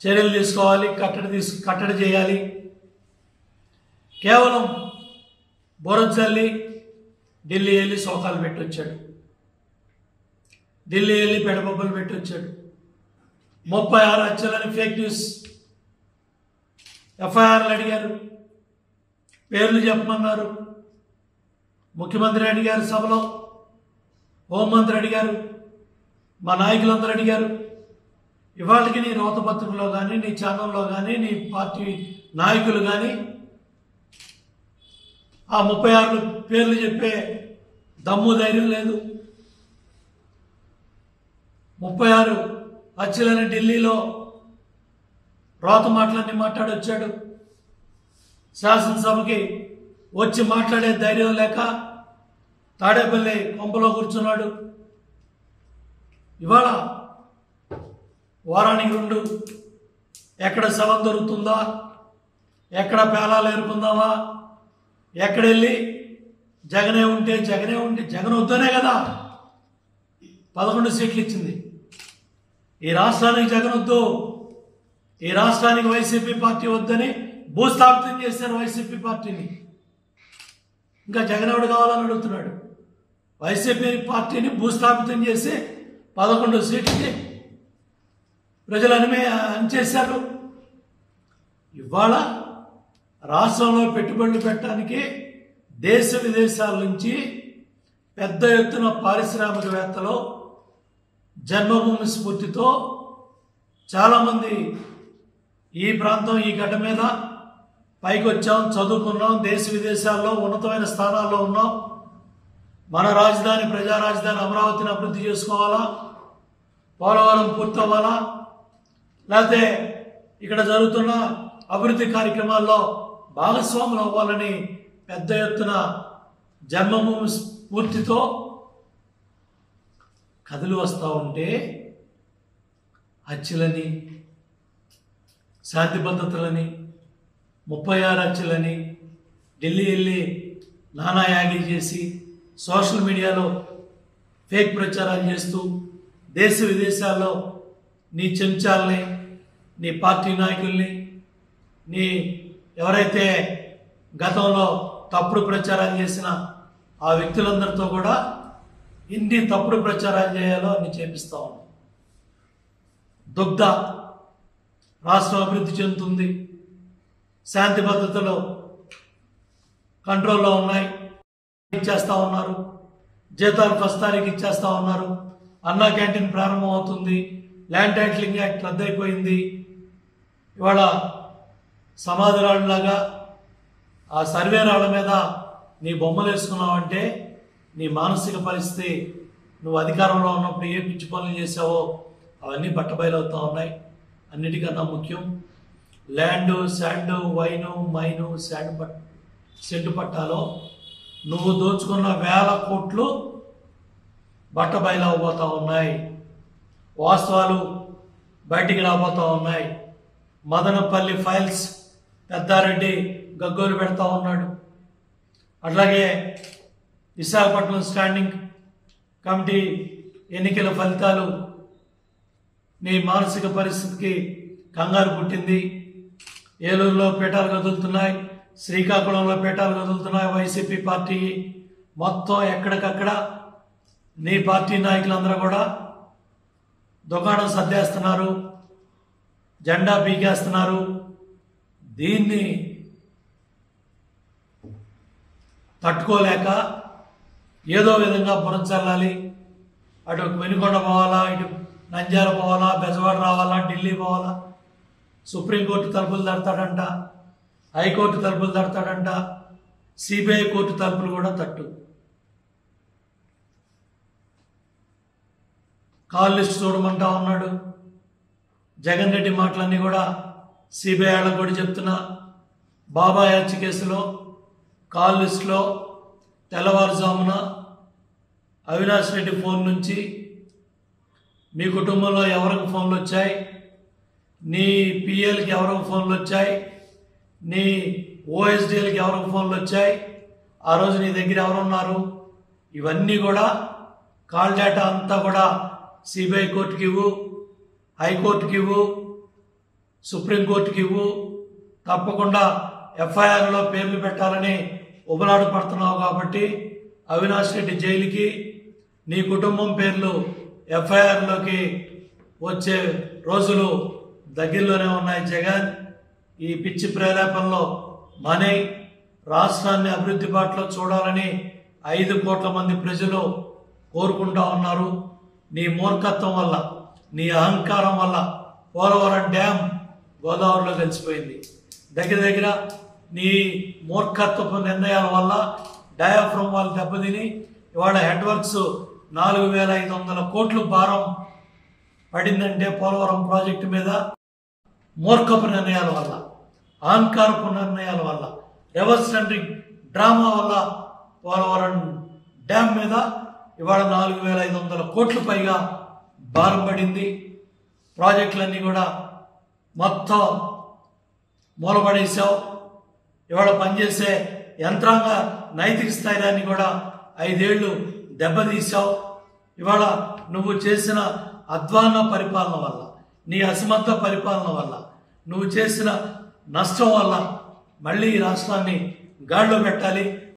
చర్యలు తీసుకోవాలి, కట్టడి చేయాలి. కేవలం బొరచల్లి ఢిల్లీ వెళ్ళి శోకాలు పెట్టొచ్చాడు, ఢిల్లీ వెళ్ళి పెడబొబ్బలు పెట్టొచ్చాడు. 36 హత్యలని ఫేక్ న్యూస్ ఎఫ్ఐఆర్లు అడిగారు, పేర్లు చెప్పమన్నారు. ముఖ్యమంత్రి అడిగారు, సభలో హోంమంత్రి అడిగారు, మా నాయకులందరూ అడిగారు. ఇవాళకి నీ రోతపత్రికలో కానీ, నీ ఛానల్లో కానీ, నీ పార్టీ నాయకులు కానీ ఆ 36 పేర్లు చెప్పే దమ్ము ధైర్యం లేదు. 36 హత్యలని ఢిల్లీలో రోత మాటలన్నీ మాట్లాడొచ్చాడు. శాసనసభకి వచ్చి మాట్లాడే ధైర్యం లేక తాడేపల్లి కొంపలో కూర్చున్నాడు. ఇవాళ వారానికి 2 ఎక్కడ శవం దొరుకుతుందా, ఎక్కడ పేలాలు ఏరుకుందామా, ఎక్కడెళ్ళి జగనే ఉంటే జగన్ వద్దనే కదా 11 సీట్లు ఇచ్చింది. ఈ రాష్ట్రానికి జగన్ వద్దు, ఈ రాష్ట్రానికి వైసీపీ పార్టీ వద్దని భూస్థాపితం చేశారు వైసీపీ పార్టీని. ఇంకా జగన్ ఎవడు కావాలని అడుగుతున్నాడు. వైసీపీ పార్టీని భూస్థాపితం చేసి 11 సీట్లకి ప్రజలు అనిచేశారు. ఇవాళ రాష్ట్రంలో పెట్టుబడులు పెట్టడానికి దేశ విదేశాల నుంచి పెద్ద ఎత్తున పారిశ్రామికవేత్తలు జన్మభూమి స్ఫూర్తితో చాలామంది ఈ ప్రాంతం, ఈ గడ్డ మీద పైకి వచ్చాం, చదువుకున్నాం, దేశ విదేశాల్లో ఉన్నతమైన స్థానాల్లో ఉన్నాం. మన రాజధాని, ప్రజా రాజధాని అమరావతిని అభివృద్ధి చేసుకోవాలా, పోలవరం పూర్తవ్వాలా, లేకపోతే ఇక్కడ జరుగుతున్న అభివృద్ధి కార్యక్రమాల్లో భాగస్వాములు అవ్వాలని పెద్ద ఎత్తున జన్మభూమి స్ఫూర్తితో కథలు వస్తూ ఉంటే హత్యలని, శాంతి భద్రతలని, 36 హత్యలని, ఢిల్లీ వెళ్ళి నానా యాగి చేసి సోషల్ మీడియాలో ఫేక్ ప్రచారాలు చేస్తూ దేశ విదేశాల్లో నీ చెంచాలని, నీ పార్టీ నాయకుల్ని, నీ ఎవరైతే గతంలో తప్పుడు ప్రచారాలు చేసిన ఆ వ్యక్తులందరితో కూడా ఎన్ని తప్పుడు ప్రచారాలు చేయాలో అన్ని చేపిస్తా ఉన్నాం. దుగ్ధ రాష్ట్రం అభివృద్ధి చెందుతుంది, శాంతి భద్రతలు కంట్రోల్లో ఉన్నాయి, ఇచ్చేస్తా ఉన్నారు, జీతాలు ఫస్ట్ తారీఖు ఇచ్చేస్తా ఉన్నారు, అన్నా క్యాంటీన్ ప్రారంభం అవుతుంది, ల్యాండ్ టైటిలింగ్ యాక్ట్ రద్దయిపోయింది. ఇవాళ సమాధి రాళ్ళలాగా ఆ సర్వే రాళ్ళ మీద నీ బొమ్మలు వేసుకున్నావంటే నీ మానసిక పరిస్థితి, నువ్వు అధికారంలో ఉన్నప్పుడు ఏ పిచ్చి పనులు చేసావో అవన్నీ బట్టబయలవుతూ ఉన్నాయి. అన్నిటికన్నా ముఖ్యం land, sand, wine, mine, cent పట్టాలో నువ్వు దోచుకున్న 1000 కోట్లు బట్టబయలవబోతూ ఉన్నాయి. వాస్తవాలు బయటికి రాబోతూ ఉన్నాయి. మదనపల్లి ఫైల్స్ పెద్దారెడ్డి గగ్గోలు పెడతా ఉన్నాడు. అట్లాగే విశాఖపట్నం స్టాండింగ్ కమిటీ ఎన్నికల ఫలితాలు నీ మానసిక పరిస్థితికి కంగారు పుట్టింది. ఏలూరులో పీఠాలు కదులుతున్నాయి, శ్రీకాకుళంలో పీఠాలు కదులుతున్నాయి. వైసీపీ పార్టీ మొత్తం ఎక్కడికక్కడ నీ పార్టీ నాయకులందరూ కూడా దుకాణం సర్దేస్తున్నారు, జెండా పీకేస్తున్నారు. దీన్ని తట్టుకోలేక ఏదో విధంగా పురంచల్లాలి. అటు వెనుకొండ పోవాలా, ఇటు నంద్యాల పోవాలా, బెజవాడ రావాలా, ఢిల్లీ పోవాలా, సుప్రీంకోర్టు తలుపులు తడతాడంట, హైకోర్టు తలుపులు తడతాడంట, సిబిఐ కోర్టు తలుపులు కూడా తట్టు. కాల్ లిస్ట్ చూడమంటా ఉన్నాడు. జగన్ రెడ్డి మాటలన్నీ కూడా సిబిఐ వాళ్ళకు కూడా చెప్తున్నా. బాబాయ్ హత్య కేసులో కాల్ లిస్టులో తెల్లవారుజామున అవినాష్ రెడ్డి ఫోన్ నుంచి మీ కుటుంబంలో ఎవరికి ఫోన్లు వచ్చాయి, నీ పిఎల్కి ఎవరికి ఫోన్లు వచ్చాయి, నీ ఓఎస్డిఎల్కి ఎవరికి ఫోన్లు వచ్చాయి, ఆ రోజు నీ దగ్గర ఎవరున్నారు, ఇవన్నీ కూడా కాల్ డేటా అంతా కూడా సిబిఐ కోర్టుకి ఇవ్వు, హైకోర్టుకి ఇవ్వు. సుప్రీంకోర్టుకి ఇవ్వు, తప్పకుండా ఎఫ్ఐఆర్లో పేర్లు పెట్టాలని ఉబలాట పడుతున్నావు కాబట్టి అవినాష్ రెడ్డి జైలుకి, నీ కుటుంబం పేర్లు ఎఫ్ఐఆర్లోకి వచ్చే రోజులు దగ్గరలోనే ఉన్నాయి. జగన్, ఈ పిచ్చి ప్రేరేపణలో మానే రాష్ట్రాన్ని అభివృద్ధి బాటలో చూడాలని 5 కోట్ల మంది ప్రజలు కోరుకుంటా ఉన్నారు. నీ మూర్ఖత్వం వల్ల, నీ అహంకారం వల్ల పోలవరం డ్యామ్ గోదావరిలో కలిసిపోయింది. దగ్గర నీ మూర్ఖత్వపు నిర్ణయాల వల్ల డయాఫ్రమ్ వాళ్ళు దెబ్బతిని ఇవాళ హెడ్ వర్క్స్ 4,500 కోట్లు భారం పడిందంటే పోలవరం ప్రాజెక్టు మీద మూర్ఖపు నిర్ణయాల వల్ల, అహంకారపు నిర్ణయాల వల్ల, రివర్స్ టెండరింగ్ డ్రామా వల్ల పోలవరం డ్యామ్ మీద ఇవాళ 4,500 కోట్లు పైగా భారం పడింది. ప్రాజెక్టులన్నీ కూడా మొత్తం మూలపడేసావు. ఇవాళ పనిచేసే యంత్రాంగ నైతిక స్థైర్యాన్ని కూడా 5 ఏళ్లు దెబ్బతీసావు. ఇవాళ నువ్వు చేసిన అధ్వాన్న పరిపాలన వల్ల, నీ అసమర్థ పరిపాలన వల్ల, నువ్వు చేసిన నష్టం వల్ల మళ్ళీ ఈ రాష్ట్రాన్ని గాడిలో పెట్టాలి.